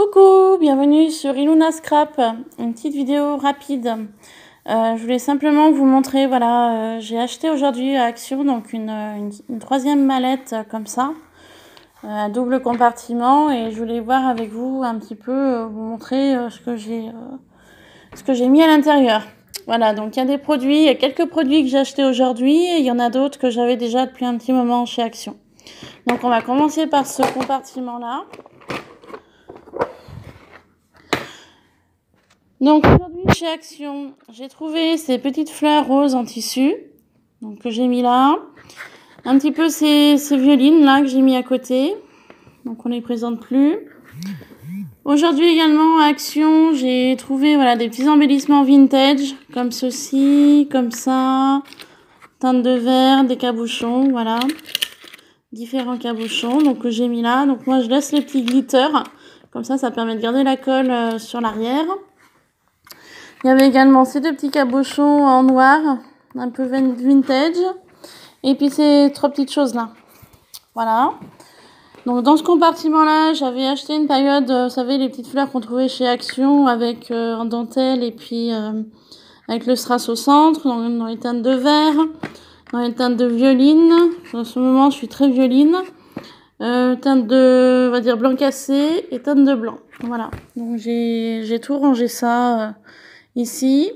Coucou, bienvenue sur Iluna Scrap, une petite vidéo rapide. Je voulais simplement vous montrer, voilà, j'ai acheté aujourd'hui à Action donc une troisième mallette comme ça, à double compartiment, et je voulais voir avec vous un petit peu, vous montrer ce que j'ai mis à l'intérieur. Voilà, donc il y a des produits, il y a quelques produits que j'ai achetés aujourd'hui, et il y en a d'autres que j'avais déjà depuis un petit moment chez Action. Donc on va commencer par ce compartiment-là. Donc aujourd'hui chez Action, j'ai trouvé ces petites fleurs roses en tissu, donc que j'ai mis là. Un petit peu ces violines là que j'ai mis à côté, donc on les présente plus. Aujourd'hui également à Action, j'ai trouvé voilà des petits embellissements vintage comme ceci, comme ça, teinte de verre, des cabochons, voilà, différents cabochons donc que j'ai mis là. Donc moi je laisse les petits glitters, comme ça permet de garder la colle sur l'arrière. Il y avait également ces deux petits cabochons en noir, un peu vintage. Et puis ces trois petites choses là. Voilà. Donc dans ce compartiment-là, j'avais acheté une période, vous savez, les petites fleurs qu'on trouvait chez Action avec en dentelle et puis avec le strass au centre, dans les teintes de vert, dans les teintes de violine. En ce moment, je suis très violine. Teinte de, on va dire, blanc cassé et teinte de blanc. Voilà. Donc j'ai tout rangé ça ici.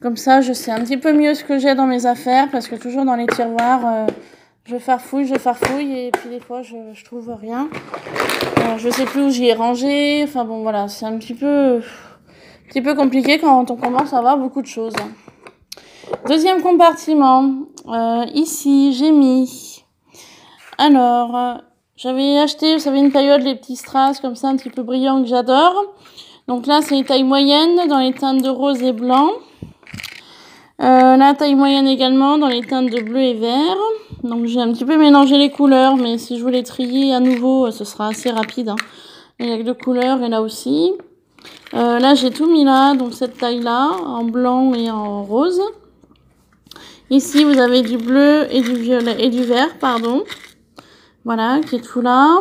Comme ça, je sais un petit peu mieux ce que j'ai dans mes affaires, parce que toujours dans les tiroirs, je farfouille, et puis des fois, je trouve rien. Je sais plus où j'y ai rangé. Enfin bon, voilà, c'est un petit peu compliqué quand on commence à avoir beaucoup de choses. Deuxième compartiment. Ici, j'ai mis... Alors, j'avais acheté, vous savez, une période, les petits strass comme ça, un petit peu brillants que j'adore. Donc là, c'est les tailles moyennes dans les teintes de rose et blanc. La taille moyenne également dans les teintes de bleu et vert. Donc j'ai un petit peu mélangé les couleurs, mais si je voulais trier à nouveau, ce sera assez rapide. Hein. Il y a que deux couleurs et là aussi. Là j'ai tout mis là, donc cette taille là, en blanc et en rose. Ici vous avez du bleu et du violet et du vert, pardon. Voilà, qui est tout là.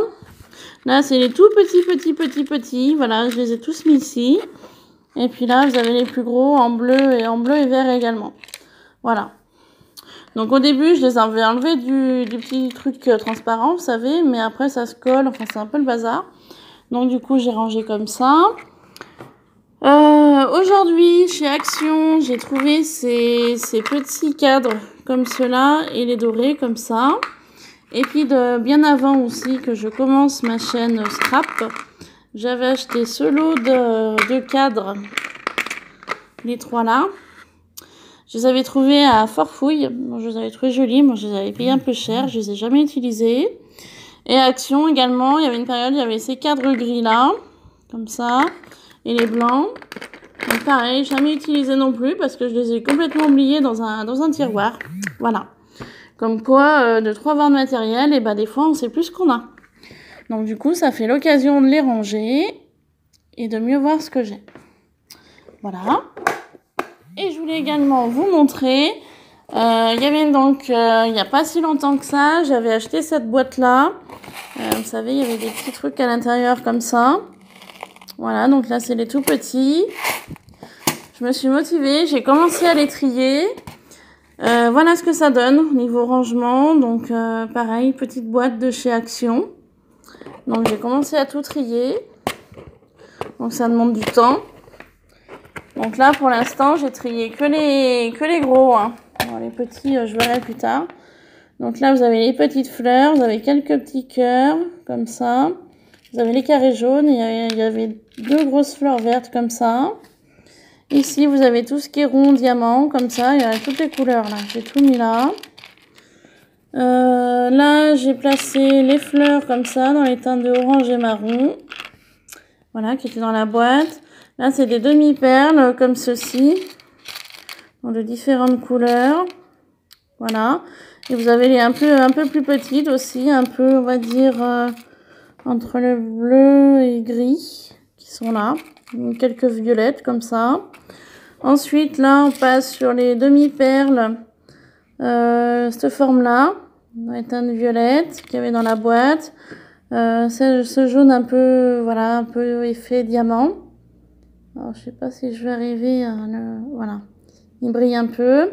Là c'est les tout petits. Voilà, je les ai tous mis ici. Et puis là, vous avez les plus gros en bleu et vert également. Voilà. Donc au début, je les avais enlevés du petit truc transparent, vous savez, mais après ça se colle, enfin c'est un peu le bazar. Donc du coup, j'ai rangé comme ça. Aujourd'hui, chez Action, j'ai trouvé ces petits cadres comme ceux-là et les dorés comme ça. Et puis bien avant aussi que je commence ma chaîne Scrap, j'avais acheté ce lot de cadres, les trois là. Je les avais trouvés à Forfouille. Bon, je les avais trouvés jolis. Moi, je les avais payés un peu cher. Je les ai jamais utilisés. Et à Action également, il y avait une période, il y avait ces cadres gris là, comme ça, et les blancs. Donc pareil, jamais utilisé non plus parce que je les ai complètement oubliés dans un tiroir. Voilà. Comme quoi, de trop avoir de matériel, et ben des fois, on sait plus ce qu'on a. Donc du coup, ça fait l'occasion de les ranger et de mieux voir ce que j'ai. Voilà. Et je voulais également vous montrer, il y avait donc, il n'y a pas si longtemps que ça, j'avais acheté cette boîte-là. Vous savez, il y avait des petits trucs à l'intérieur comme ça. Voilà, donc là, c'est les tout petits. Je me suis motivée, j'ai commencé à les trier. Voilà ce que ça donne au niveau rangement. Donc, pareil, petite boîte de chez Action. Donc, j'ai commencé à tout trier. Donc, ça demande du temps. Donc là, pour l'instant, j'ai trié que les gros. Hein. Alors, les petits, je verrai plus tard. Donc là, vous avez les petites fleurs. Vous avez quelques petits cœurs, comme ça. Vous avez les carrés jaunes. Il y avait deux grosses fleurs vertes, comme ça. Ici, vous avez tout ce qui est rond, diamant, comme ça. Il y a toutes les couleurs, là. J'ai tout mis là. Là, j'ai placé les fleurs, comme ça, dans les teintes de orange et marron. Voilà, qui étaient dans la boîte. Là, c'est des demi-perles comme ceci, de différentes couleurs. Voilà. Et vous avez les un peu plus petites aussi, un peu, on va dire, entre le bleu et gris, qui sont là. Quelques violettes comme ça. Ensuite, là, on passe sur les demi-perles, cette forme-là, dans les teintes violettes qu'il y avait dans la boîte. Ce jaune un peu, voilà, un peu effet diamant. Alors, je sais pas si je vais arriver à le... Voilà, il brille un peu.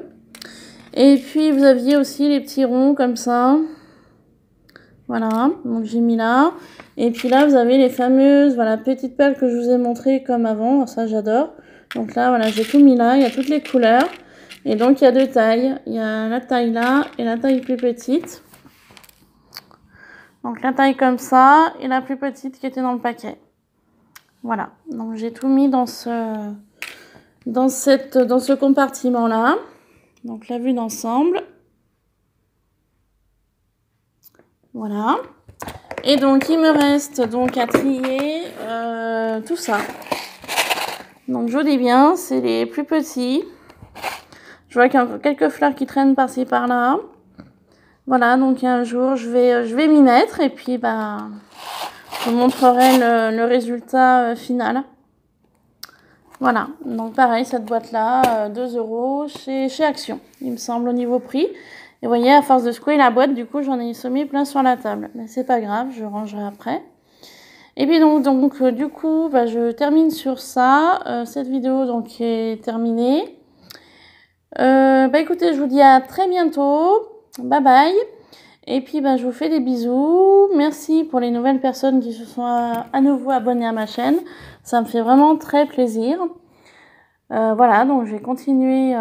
Et puis, vous aviez aussi les petits ronds comme ça. Voilà, donc j'ai mis là. Et puis là, vous avez les fameuses, voilà, petites perles que je vous ai montrées comme avant. Ça, j'adore. Donc là, voilà, j'ai tout mis là. Il y a toutes les couleurs. Et donc, il y a deux tailles. Il y a la taille là et la taille plus petite. Donc, la taille comme ça et la plus petite qui était dans le paquet. Voilà. Donc, j'ai tout mis dans ce compartiment-là. Donc, la vue d'ensemble. Voilà. Et donc, il me reste donc à trier tout ça. Donc, je vous dis bien, c'est les plus petits. Je vois qu'il y a encore quelques fleurs qui traînent par-ci, par-là. Voilà, donc un jour, je vais m'y mettre et puis, bah, je vous montrerai le résultat final. Voilà, donc pareil, cette boîte-là, 2 € chez Action, il me semble, au niveau prix. Et vous voyez, à force de secouer la boîte, du coup, j'en ai semé plein sur la table. Mais c'est pas grave, je rangerai après. Et puis donc du coup, bah, je termine sur ça. Cette vidéo donc est terminée. Bah écoutez, je vous dis à très bientôt. Bye bye. Et puis bah, je vous fais des bisous. Merci pour les nouvelles personnes qui se sont à nouveau abonnées à ma chaîne. Ça me fait vraiment très plaisir. Voilà, donc je vais continuer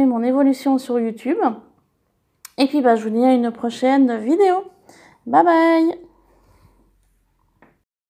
mon évolution sur YouTube. Et puis bah, je vous dis à une prochaine vidéo. Bye bye.